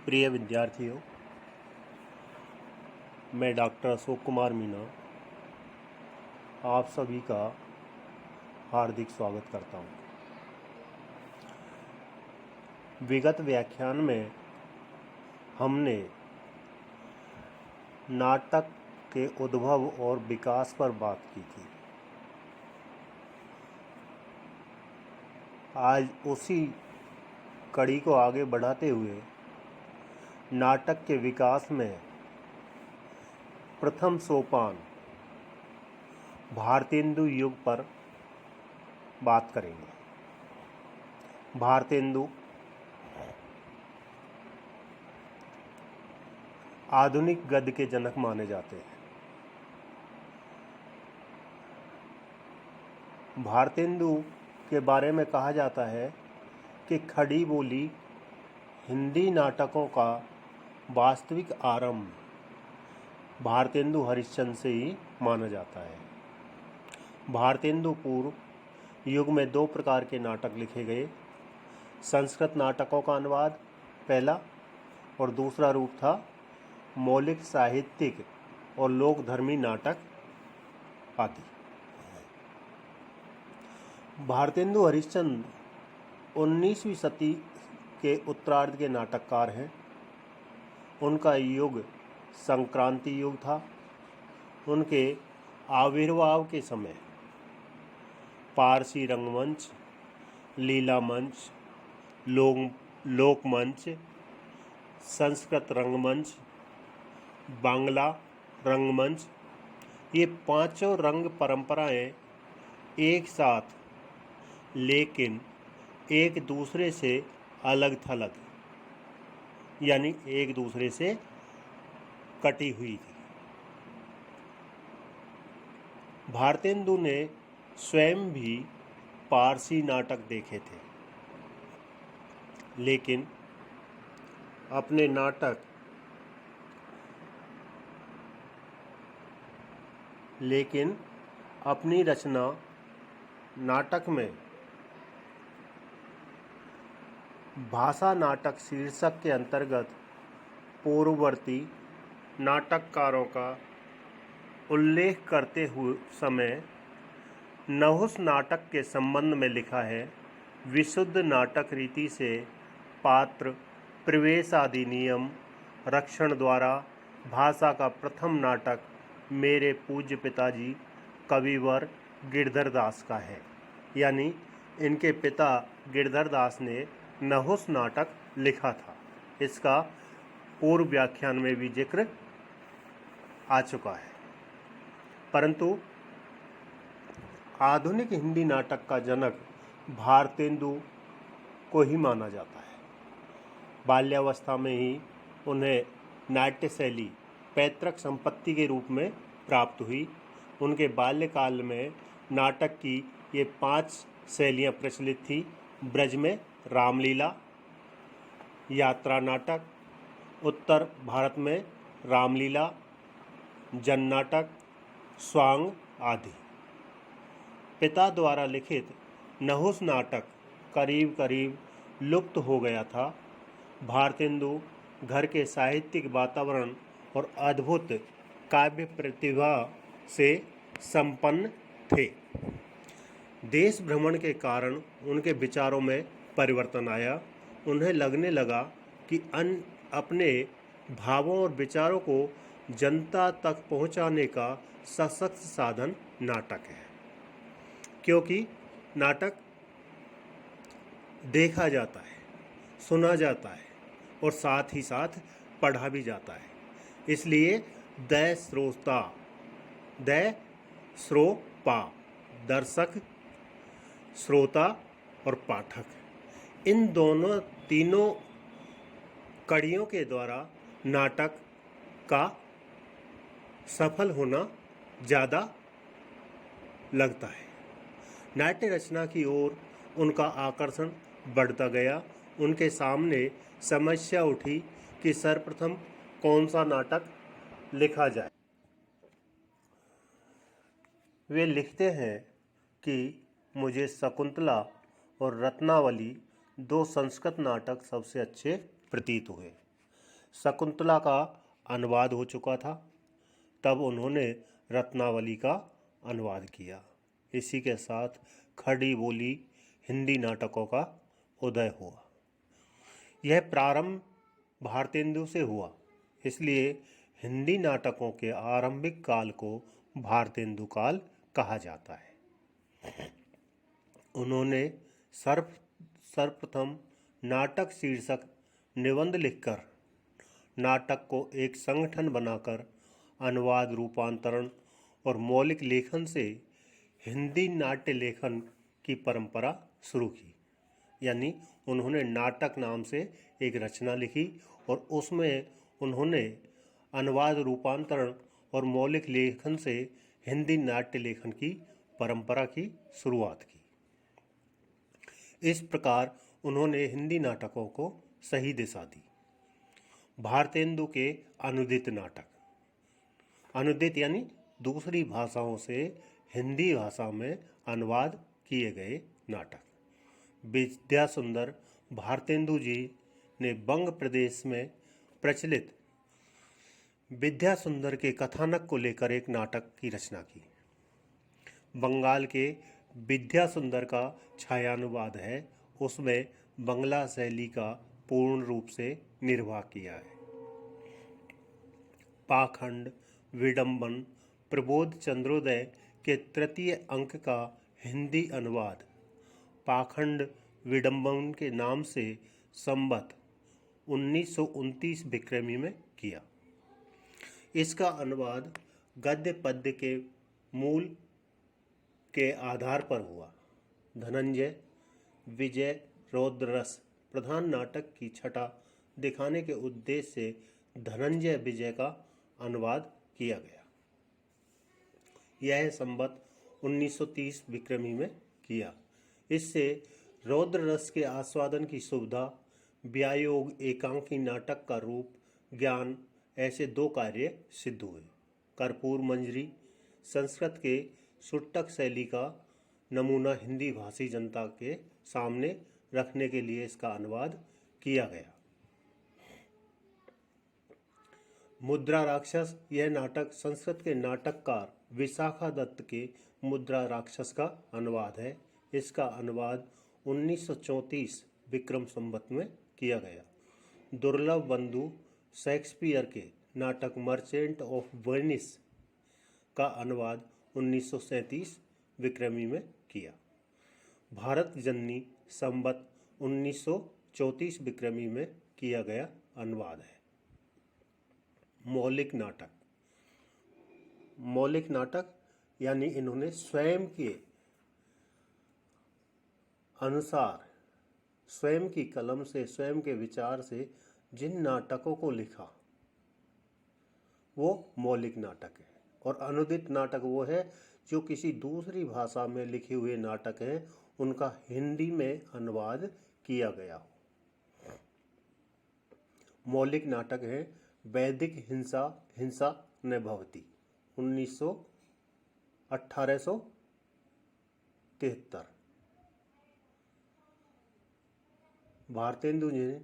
प्रिय विद्यार्थियों, मैं डॉक्टर अशोक कुमार मीना आप सभी का हार्दिक स्वागत करता हूँ। विगत व्याख्यान में हमने नाटक के उद्भव और विकास पर बात की थी। आज उसी कड़ी को आगे बढ़ाते हुए नाटक के विकास में प्रथम सोपान भारतेंदु युग पर बात करेंगे। भारतेंदु आधुनिक गद्य के जनक माने जाते हैं। भारतेंदु के बारे में कहा जाता है कि खड़ी बोली हिंदी नाटकों का वास्तविक आरंभ भारतेंदु हरिश्चंद्र से ही माना जाता है। भारतेंदु पूर्व युग में दो प्रकार के नाटक लिखे गए। संस्कृत नाटकों का अनुवाद पहला और दूसरा रूप था मौलिक साहित्यिक और लोकधर्मी नाटक आदि। भारतेंदु हरिश्चंद्र 19वीं सदी के उत्तरार्ध के नाटककार हैं। उनका युग संक्रांति युग था। उनके आविर्भाव के समय पारसी रंगमंच, लीला मंच, लोकमंच, संस्कृत रंगमंच, बांग्ला रंगमंच, ये पांचों रंग परंपराएं एक साथ लेकिन एक दूसरे से अलग थलग यानी एक दूसरे से कटी हुई थी। भारतेंदु ने स्वयं भी पारसी नाटक देखे थे, लेकिन अपनी रचना नाटक में भाषा नाटक शीर्षक के अंतर्गत पूर्ववर्ती नाटककारों का उल्लेख करते हुए समय नहुस नाटक के संबंध में लिखा है। विशुद्ध नाटक रीति से पात्र प्रवेश आदि नियम रक्षण द्वारा भाषा का प्रथम नाटक मेरे पूज्य पिताजी कविवर गिरधर दास का है। यानी इनके पिता गिरधर दास ने नहुस नाटक लिखा था। इसका पूर्व व्याख्यान में भी जिक्र आ चुका है। परंतु आधुनिक हिंदी नाटक का जनक भारतेंदु को ही माना जाता है। बाल्यावस्था में ही उन्हें नाट्य शैली पैतृक संपत्ति के रूप में प्राप्त हुई। उनके बाल्यकाल में नाटक की ये 5 शैलियाँ प्रचलित थी। ब्रज में रामलीला, यात्रा नाटक, उत्तर भारत में रामलीला, जन नाटक, स्वांग आदि। पिता द्वारा लिखित नहुस नाटक करीब करीब लुप्त हो गया था। भारतेंदु घर के साहित्यिक वातावरण और अद्भुत काव्य प्रतिभा से संपन्न थे। देश भ्रमण के कारण उनके विचारों में परिवर्तन आया। उन्हें लगने लगा कि अपने भावों और विचारों को जनता तक पहुंचाने का सशक्त साधन नाटक है, क्योंकि नाटक देखा जाता है, सुना जाता है और साथ ही साथ पढ़ा भी जाता है। इसलिए दर्शक, श्रोता और पाठक, इन तीनों कड़ियों के द्वारा नाटक का सफल होना ज़्यादा लगता है। नाट्य रचना की ओर उनका आकर्षण बढ़ता गया। उनके सामने समस्या उठी कि सर्वप्रथम कौन सा नाटक लिखा जाए। वे लिखते हैं कि मुझे शकुंतला और रत्नावली 2 संस्कृत नाटक सबसे अच्छे प्रतीत हुए। शकुंतला का अनुवाद हो चुका था, तब उन्होंने रत्नावली का अनुवाद किया। इसी के साथ खड़ी बोली हिंदी नाटकों का उदय हुआ। यह प्रारंभ भारतेंदु से हुआ, इसलिए हिंदी नाटकों के आरंभिक काल को भारतेंदु काल कहा जाता है। उन्होंने सर्वप्रथम नाटक शीर्षक निबंध लिखकर नाटक को एक संगठन बनाकर अनुवाद, रूपांतरण और मौलिक लेखन से हिंदी नाट्य लेखन की परंपरा शुरू की। यानी उन्होंने नाटक नाम से एक रचना लिखी और उसमें उन्होंने अनुवाद, रूपांतरण और मौलिक लेखन से हिंदी नाट्य लेखन की परंपरा की शुरुआत की। इस प्रकार उन्होंने हिंदी नाटकों को सही दिशा दी। भारतेंदु के अनुदित नाटक, अनुदित यानी दूसरी भाषाओं से हिंदी भाषा में अनुवाद किए गए नाटक। विद्यासुंदर भारतेंदु जी ने बंग प्रदेश में प्रचलित विद्यासुंदर के कथानक को लेकर एक नाटक की रचना की। बंगाल के विद्यासुंदर का छायानुवाद है, उसमें बंगला शैली का पूर्ण रूप से निर्वाह किया है। पाखंड, विडंबन, प्रबोध चंद्रोदय के तृतीय अंक का हिंदी अनुवाद पाखंड विडंबन के नाम से संवत 1929 विक्रमी में किया। इसका अनुवाद गद्य पद्य के मूल के आधार पर हुआ। धनंजय विजय रौद्ररस प्रधान नाटक की छटा दिखाने के उद्देश्य से धनंजय विजय का अनुवाद किया गया। यह संवत 1930 विक्रमी में किया। इससे रौद्ररस के आस्वादन की सुविधा, व्यायोग, एकांकी नाटक का रूप, ज्ञान, ऐसे दो कार्य सिद्ध हुए। कर्पूर मंजरी संस्कृत के सुट्टक शैली का नमूना हिंदी भाषी जनता के सामने रखने के लिए इसका अनुवाद किया गया। मुद्रा राक्षस, यह नाटक संस्कृत के नाटककार विशाखा दत्त के मुद्रा राक्षस का अनुवाद है। इसका अनुवाद 1934 विक्रम संवत में किया गया। दुर्लभ बंधु शेक्सपियर के नाटक मर्चेंट ऑफ वेनिस का अनुवाद 1937 विक्रमी में किया। भारत जननी संवत 1934 विक्रमी में किया गया अनुवाद है। मौलिक नाटक, मौलिक नाटक यानी इन्होंने स्वयं के अनुसार, स्वयं की कलम से, स्वयं के विचार से जिन नाटकों को लिखा वो मौलिक नाटक है। और अनुदित नाटक वो है जो किसी दूसरी भाषा में लिखे हुए नाटक हैं, उनका हिंदी में अनुवाद किया गया हो। मौलिक नाटक है वैदिक हिंसा, हिंसा न भवति 1873। भारतेंदु जी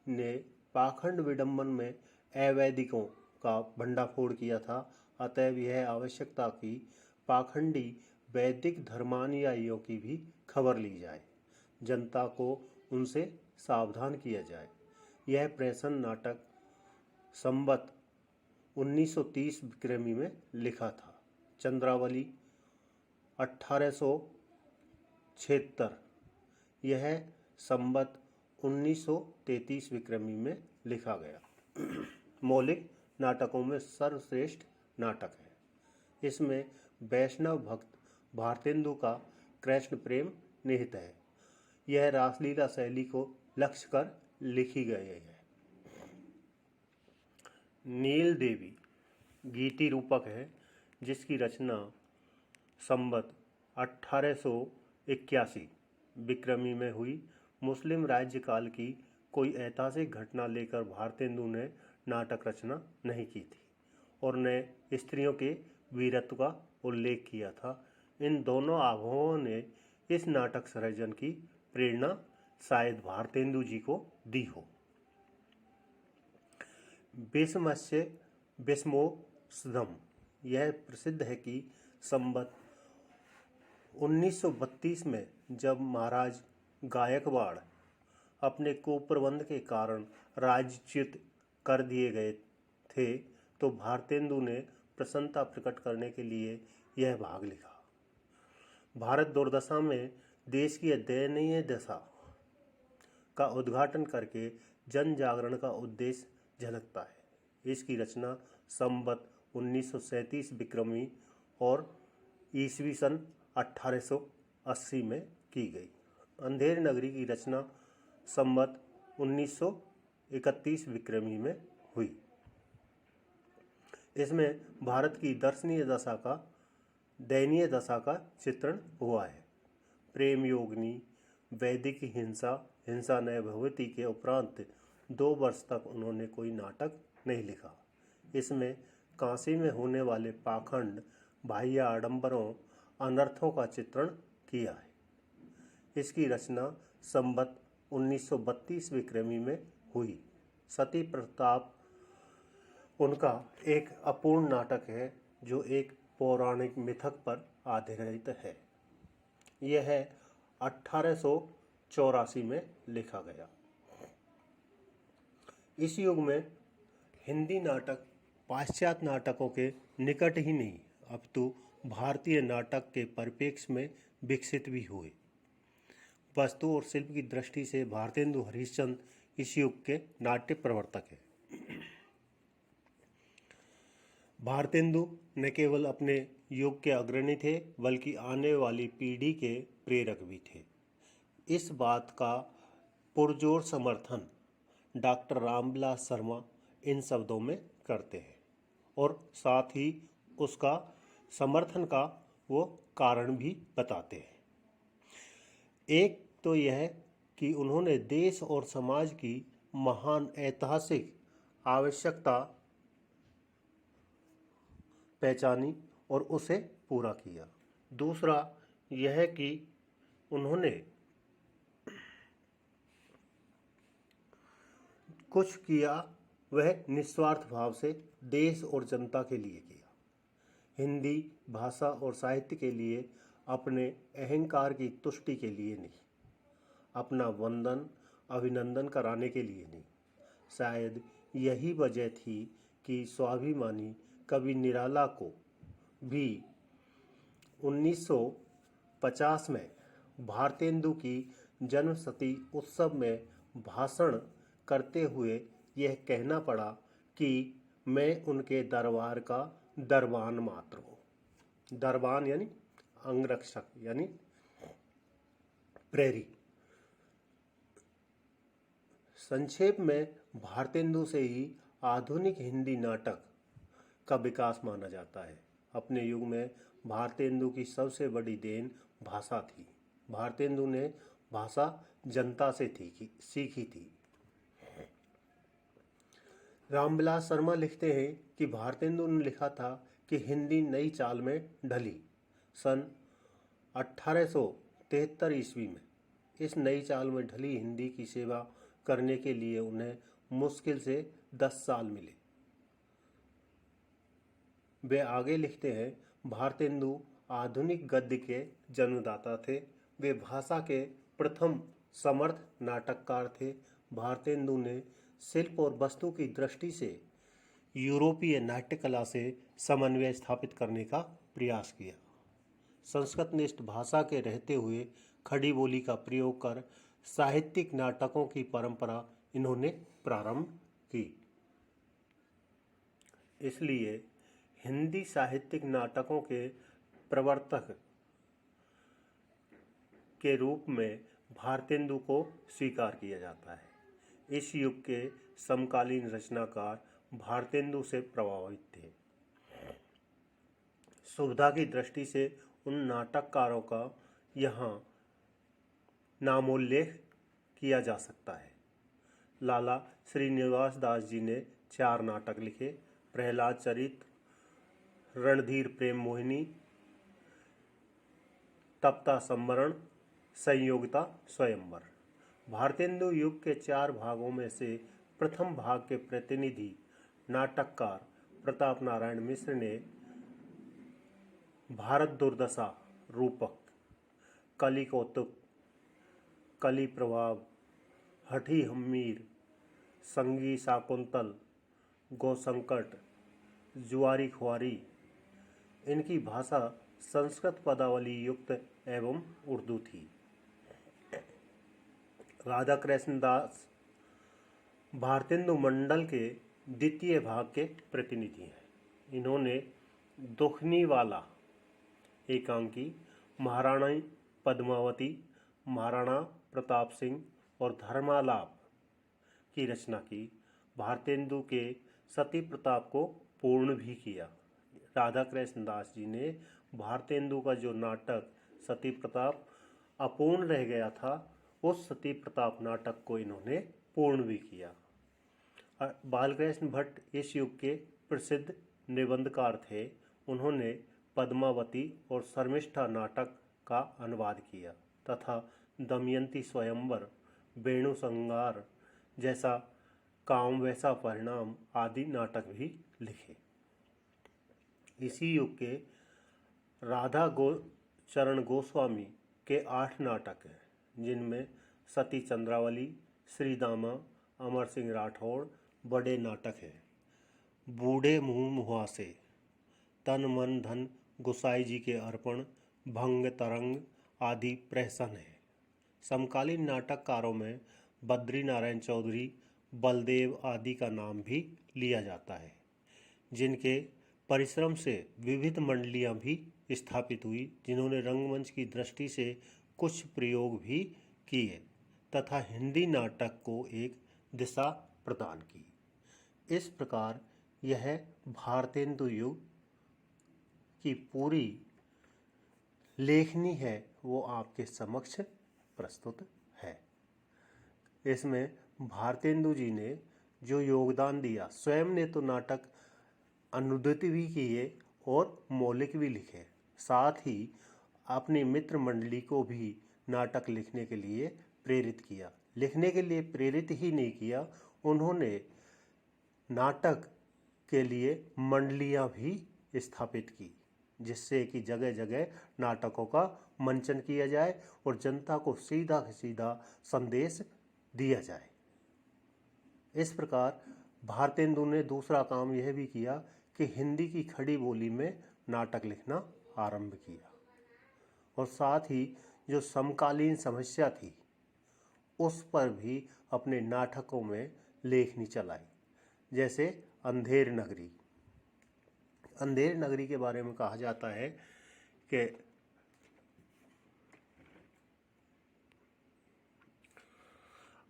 ने पाखंड विडंबन में अवैदिकों का भंडाफोड़ किया था। अतएव यह आवश्यकता कि पाखंडी वैदिक धर्मानुयायियों की भी खबर ली जाए, जनता को उनसे सावधान किया जाए। यह प्रेषण नाटक संवत 1930 विक्रमी में लिखा था। चंद्रावली 1876, यह संवत 1933 विक्रमी में लिखा गया। मौलिक नाटकों में सर्वश्रेष्ठ नाटक है। इसमें वैष्णव भक्त भारतेंदु का कृष्ण प्रेम निहित है। यह रासलीला शैली को लक्ष्य कर लिखी गई है। नील देवी गीति रूपक है, जिसकी रचना संवत 1881 विक्रमी में हुई। मुस्लिम राज्यकाल की कोई ऐतिहासिक घटना लेकर भारतेंदु ने नाटक रचना नहीं की थी और ने स्त्रियों के वीरत्व का उल्लेख किया था। इन दोनों आबहों ने इस नाटक सृजन की प्रेरणा शायद भारतेंदु जी को दी हो। भीष्मस्य भीष्मोत्सवम। यह प्रसिद्ध है कि संवत 1932 में जब महाराज गायकवाड़ अपने कुप्रबंध के कारण राज्यच्युत कर दिए गए थे तो भारतेंदु ने प्रसन्नता प्रकट करने के लिए यह भाग लिखा। भारत दुर्दशा में देश की दयनीय दशा का उद्घाटन करके जन जागरण का उद्देश्य झलकता है। इसकी रचना संवत 1937 विक्रमी और ईस्वी सन 1880 में की गई। अंधेर नगरी की रचना संवत 1931 विक्रमी में हुई। इसमें भारत की दयनीय दशा का चित्रण हुआ है। प्रेम योगिनी, वैदिक हिंसा न भवति के उपरांत 2 वर्ष तक उन्होंने कोई नाटक नहीं लिखा। इसमें काशी में होने वाले पाखंड, बाह्य आडंबरों, अनर्थों का चित्रण किया है। इसकी रचना संवत 1932 विक्रमी में हुई। सती प्रताप उनका एक अपूर्ण नाटक है जो एक पौराणिक मिथक पर आधारित है। यह 1884 में लिखा गया। इस युग में हिंदी नाटक पाश्चात्य नाटकों के निकट ही नहीं अपितु भारतीय नाटक के परिप्रेक्ष्य में विकसित भी हुए। वस्तु और शिल्प की दृष्टि से भारतेंदु हरिश्चंद्र इस युग के नाट्य प्रवर्तक हैं। भारतेंदु न केवल अपने युग के अग्रणी थे बल्कि आने वाली पीढ़ी के प्रेरक भी थे। इस बात का पुरजोर समर्थन डॉक्टर रामविलास शर्मा इन शब्दों में करते हैं और साथ ही उसका समर्थन का वो कारण भी बताते हैं। एक तो यह कि उन्होंने देश और समाज की महान ऐतिहासिक आवश्यकता पहचानी और उसे पूरा किया। दूसरा यह कि उन्होंने कुछ किया वह निस्वार्थ भाव से देश और जनता के लिए किया। हिंदी भाषा और साहित्य के लिए अपने अहंकार की तुष्टि के लिए नहीं, अपना वंदन अभिनंदन कराने के लिए नहीं। शायद यही वजह थी कि स्वाभिमानी कवि निराला को भी 1950 में भारतेंदु की जन्मशती उत्सव में भाषण करते हुए यह कहना पड़ा कि मैं उनके दरबार का दरबान मात्र हूँ। दरबान यानी अंगरक्षक यानी प्रेरी। संक्षेप में भारतेंदु से ही आधुनिक हिंदी नाटक का विकास माना जाता है। अपने युग में भारतेंदु की सबसे बड़ी देन भाषा थी। भारतेंदु ने भाषा जनता से सीखी थी। रामविलास शर्मा लिखते हैं कि भारतेंदु ने लिखा था कि हिंदी नई चाल में ढली सन 1873 ईस्वी में। इस नई चाल में ढली हिंदी की सेवा करने के लिए उन्हें मुश्किल से 10 साल मिले। वे आगे लिखते हैं, भारतेंदु आधुनिक गद्य के जन्मदाता थे। वे भाषा के प्रथम समर्थ नाटककार थे। भारतेंदु ने शिल्प और वस्तु की दृष्टि से यूरोपीय नाट्य कला से समन्वय स्थापित करने का प्रयास किया। संस्कृतनिष्ठ भाषा के रहते हुए खड़ी बोली का प्रयोग कर साहित्यिक नाटकों की परंपरा इन्होंने प्रारंभ की। इसलिए हिंदी साहित्यिक नाटकों के प्रवर्तक के रूप में भारतेंदु को स्वीकार किया जाता है। इस युग के समकालीन रचनाकार भारतेंदु से प्रभावित थे। सुविधा की दृष्टि से उन नाटककारों का यहाँ नामोल्लेख किया जा सकता है। लाला श्रीनिवास दास जी ने 4 नाटक लिखे। प्रहलाद चरित्र, रणधीर प्रेम मोहिनी, तप्ता संवरण, संयोगिता स्वयंवर। भारतेंदु युग के 4 भागों में से प्रथम भाग के प्रतिनिधि नाटककार प्रताप नारायण मिश्र ने भारत दुर्दशा रूपक, कली कौतुक, कली प्रभाव, हठी हम्मीर, संगी शाकुंतल, गोसंकट, जुआरी खुआरी, इनकी भाषा संस्कृत पदावली युक्त एवं उर्दू थी। राधा कृष्ण दास भारतेंदु मंडल के द्वितीय भाग के प्रतिनिधि हैं। इन्होंने दुखनीवाला, एकांकी, महाराणा पद्मावती, महाराणा प्रताप सिंह और धर्मालाप की रचना की। भारतेंदु के सती प्रताप को पूर्ण भी किया। राधा कृष्ण दास जी ने भारतेंदु का जो नाटक सती प्रताप अपूर्ण रह गया था, उस सती प्रताप नाटक को इन्होंने पूर्ण भी किया। बालकृष्ण भट्ट इस युग के प्रसिद्ध निबंधकार थे। उन्होंने पद्मावती और शर्मिष्ठा नाटक का अनुवाद किया तथा दमयंती स्वयंवर, वेणु संगार जैसा काम वैसा परिणाम आदि नाटक भी लिखे। इसी युग के राधा चरण गोस्वामी के 8 नाटक हैं, जिनमें सती चंद्रावली, श्रीदामा, अमर सिंह राठौड़ बड़े नाटक हैं। बूढ़े मुँह मुहासे, तन मन धन गोसाई जी के अर्पण, भंग तरंग आदि प्रहसन है। समकालीन नाटककारों में बद्री नारायण चौधरी, बलदेव आदि का नाम भी लिया जाता है, जिनके परिश्रम से विविध मंडलियां भी स्थापित हुई, जिन्होंने रंगमंच की दृष्टि से कुछ प्रयोग भी किए तथा हिंदी नाटक को एक दिशा प्रदान की। इस प्रकार यह भारतेंदु युग की पूरी लेखनी है वो आपके समक्ष प्रस्तुत है। इसमें भारतेंदु जी ने जो योगदान दिया, स्वयं ने तो नाटक अनुदित भी किए और मौलिक भी लिखे, साथ ही अपनी मित्र मंडली को भी नाटक लिखने के लिए प्रेरित किया। लिखने के लिए प्रेरित ही नहीं किया, उन्होंने नाटक के लिए मंडलियां भी स्थापित की, जिससे कि जगह जगह नाटकों का मंचन किया जाए और जनता को सीधा सीधा संदेश दिया जाए। इस प्रकार भारतेंदु ने दूसरा काम यह भी किया कि हिंदी की खड़ी बोली में नाटक लिखना आरंभ किया और साथ ही जो समकालीन समस्या थी उस पर भी अपने नाटकों में लेखनी चलाई। जैसे अंधेर नगरी। अंधेर नगरी के बारे में कहा जाता है कि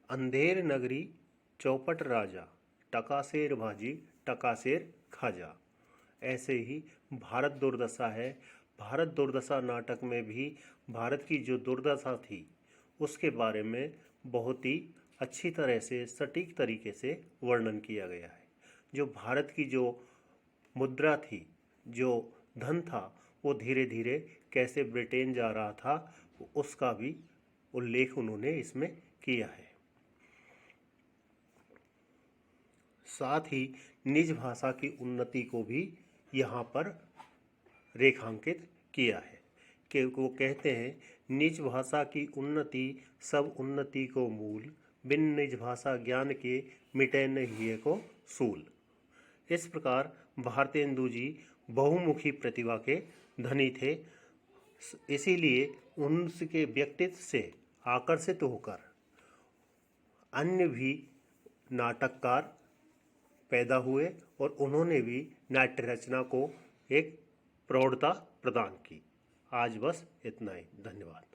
अंधेर नगरी चौपट राजा, टकासेर भाजी टकासेर खाजा। ऐसे ही भारत दुर्दशा है। भारत दुर्दशा नाटक में भी भारत की जो दुर्दशा थी उसके बारे में बहुत ही अच्छी तरह से सटीक तरीके से वर्णन किया गया है। जो भारत की जो मुद्रा थी, जो धन था, वो धीरे धीरे कैसे ब्रिटेन जा रहा था उसका भी उल्लेख उन्होंने इसमें किया है। साथ ही निज भाषा की उन्नति को भी यहाँ पर रेखांकित किया है कि वो कहते हैं, निज भाषा की उन्नति सब उन्नति को मूल, बिन निज भाषा ज्ञान के मिटे नहीं को सूल। इस प्रकार भारतेंदु जी बहुमुखी प्रतिभा के धनी थे। इसीलिए उनके व्यक्तित्व से आकर्षित होकर अन्य भी नाटककार पैदा हुए और उन्होंने भी नाट्य रचना को एक प्रौढ़ता प्रदान की। आज बस इतना ही। धन्यवाद।